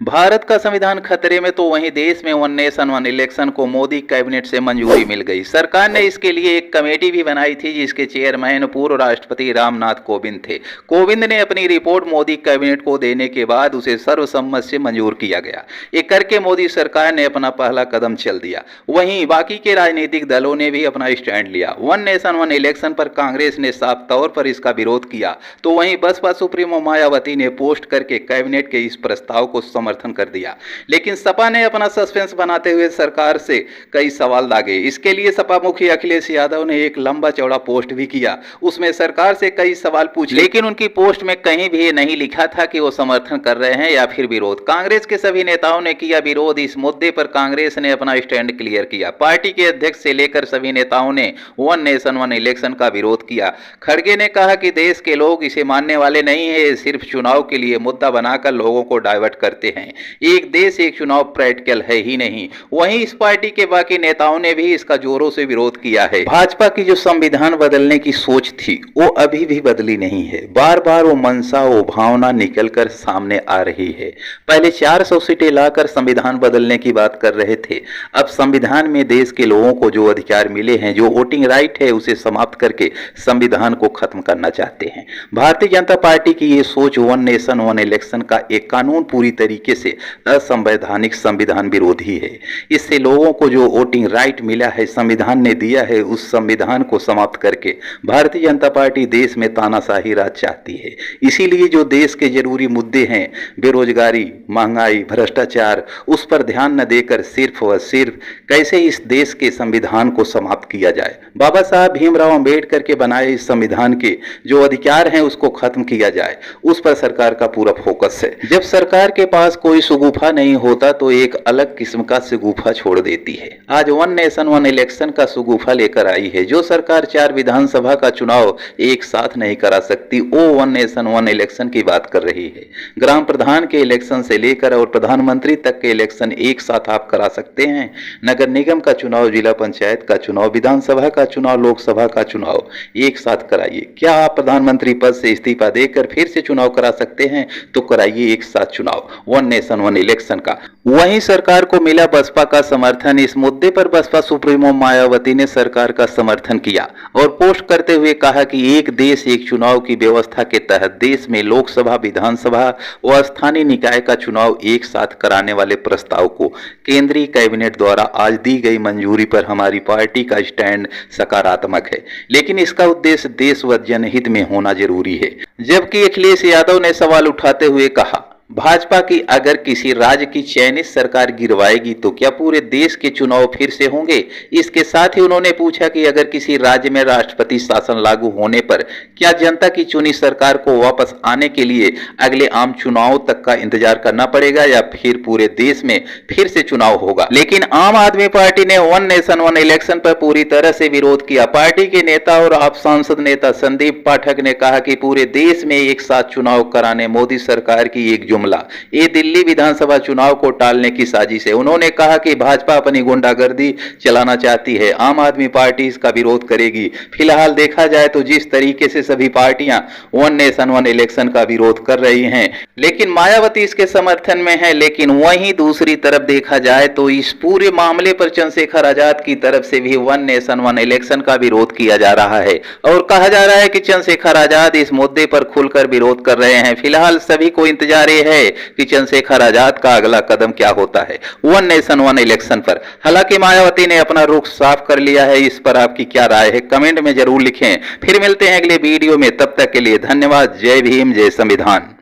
भारत का संविधान खतरे में तो वहीं देश में वन नेशन वन इलेक्शन को मोदी कैबिनेट से मंजूरी मिल गई। सरकार ने इसके लिए एक कमेटी भी बनाई थी जिसके चेयरमैन पूर्व राष्ट्रपति रामनाथ कोविंद थे। कोविंद ने अपनी रिपोर्ट मोदी कैबिनेट को देने के बाद उसे सर्वसम्मत से मंजूर किया गया। ये करके मोदी सरकार ने अपना पहला कदम चल दिया। वहीं बाकी के राजनीतिक दलों ने भी अपना स्टैंड लिया। वन नेशन वन इलेक्शन पर कांग्रेस ने साफ तौर पर इसका विरोध किया, तो वहीं बसपा सुप्रीमो मायावती ने पोस्ट करके कैबिनेट के इस प्रस्ताव को समर्थन कर दिया। लेकिन सपा ने अपना सस्पेंस बनाते हुए सरकार से कई सवाल दागे। इसके लिए सपा मुखी अखिलेश यादव ने एक लंबा चौड़ा पोस्ट भी किया। उसमें सरकार से कई सवाल पूछे, लेकिन उनकी पोस्ट में कहीं भी नहीं लिखा था कि वो समर्थन कर रहे हैं या फिर विरोध। कांग्रेस के सभी नेताओं ने किया विरोध। इस मुद्दे पर कांग्रेस ने अपना स्टैंड क्लियर किया। पार्टी के अध्यक्ष से लेकर सभी नेताओं ने वन नेशन वन इलेक्शन का विरोध किया। खड़गे ने कहा कि देश के लोग इसे मानने वाले नहीं है, सिर्फ चुनाव के लिए मुद्दा बनाकर लोगों को डाइवर्ट करते हैं। एक देश एक चुनाव प्रैक्टिकल है ही नहीं। वहीं इस पार्टी के बाकी नेताओं ने भी इसका जोरों से विरोध किया है। भाजपा की जो संविधान बदलने की सोच थी वो अभी भी बदली नहीं है। बार बार वो मनसा वो भावना निकलकर सामने आ रही है। पहले 400 सीटें लाकर संविधान बदलने की बात कर रहे थे। अब संविधान में देश के लोगों को जो अधिकार मिले हैं, जो वोटिंग राइट है, उसे समाप्त करके संविधान को खत्म करना चाहते हैं। भारतीय जनता पार्टी की ये सोच वन नेशन वन इलेक्शन का एक कानून पूरी तरीके से असंवैधानिक संविधान विरोधी है। इससे लोगों को जो वोटिंग राइट मिला है, संविधान ने दिया है, उस संविधान को समाप्त करके भारतीय जनता पार्टी देश में तानाशाही राज चाहती है। इसीलिए जो देश के जरूरी मुद्दे हैं, बेरोजगारी, महंगाई, भ्रष्टाचार, उस पर ध्यान न देकर सिर्फ व सिर्फ कैसे इस देश के संविधान को समाप्त किया जाए। बाबा साहब भीमराव अंबेडकर के बनाए इस संविधान के जो अधिकार हैं उसको खत्म किया जाए, उस पर सरकार का पूरा फोकस है। जब सरकार के पास कोई सुगुफा नहीं होता तो एक अलग किस्म का सुगुफा छोड़ देती है। आज वन नेशन वन इलेक्शन का सुगुफा लेकर आई है। जो सरकार 4 विधानसभा का चुनाव एक साथ नहीं करा सकती, वो वन नेशन वन इलेक्शन की बात कर रही है। ग्राम प्रधान के इलेक्शन से लेकर और प्रधानमंत्री तक के इलेक्शन एक साथ आप करा सकते हैं। नगर निगम का चुनाव, जिला पंचायत का चुनाव, विधानसभा का चुनाव, लोकसभा का चुनाव एक साथ कराइए। क्या आप प्रधानमंत्री पद से इस्तीफा देकर फिर से चुनाव करा सकते हैं? तो कराइए एक साथ चुनाव वन नेशन वन इलेक्शन का। वहीं सरकार को मिला बसपा का समर्थन। इस मुद्दे पर बसपा सुप्रीमो मायावती ने सरकार का समर्थन किया और पोस्ट करते हुए कहा कि एक देश एक चुनाव की व्यवस्था के तहत देश में लोकसभा, विधानसभा और स्थानीय निकाय का चुनाव एक साथ कराने वाले प्रस्ताव को केंद्रीय कैबिनेट द्वारा आज दी गई मंजूरी पर हमारी पार्टी का स्टैंड सकारात्मक है, लेकिन इसका उद्देश्य देश व जनहित में होना जरूरी है। जबकि अखिलेश यादव ने सवाल उठाते हुए कहा, भाजपा की अगर किसी राज्य की चयनित सरकार गिरवाएगी तो क्या पूरे देश के चुनाव फिर से होंगे? इसके साथ ही उन्होंने पूछा कि अगर किसी राज्य में राष्ट्रपति शासन लागू होने पर क्या जनता की चुनी सरकार को वापस आने के लिए अगले आम चुनाव तक का इंतजार करना पड़ेगा या फिर पूरे देश में फिर से चुनाव होगा? लेकिन आम आदमी पार्टी ने वन नेशन वन इलेक्शन पर पूरी तरह से विरोध किया। पार्टी के नेता और आप सांसद नेता संदीप पाठक ने कहा कि पूरे देश में एक साथ चुनाव कराने मोदी सरकार की एक ये दिल्ली विधानसभा चुनाव को टालने की साजिश है। उन्होंने कहा कि भाजपा अपनी गुंडागर्दी चलाना चाहती है। आम आदमी पार्टी इसका विरोध करेगी। फिलहाल देखा जाए तो जिस तरीके से सभी पार्टियां वन नेशन वन इलेक्शन का विरोध कर रही हैं, लेकिन मायावती इसके समर्थन में है। लेकिन वहीं दूसरी तरफ देखा जाए तो इस पूरे मामले पर चंद्रशेखर आजाद की तरफ से भी वन नेशन वन इलेक्शन का विरोध किया जा रहा है और कहा जा रहा है कि चंद्रशेखर आजाद इस मुद्दे पर खुलकर विरोध कर रहे हैं। फिलहाल सभी को इंतजार है कि चंद्रशेखर आजाद का अगला कदम क्या होता है वन नेशन वन इलेक्शन पर। हालांकि मायावती ने अपना रुख साफ कर लिया है। इस पर आपकी क्या राय है? कमेंट में जरूर लिखें। फिर मिलते हैं अगले वीडियो में। तब तक के लिए धन्यवाद। जय भीम, जय संविधान।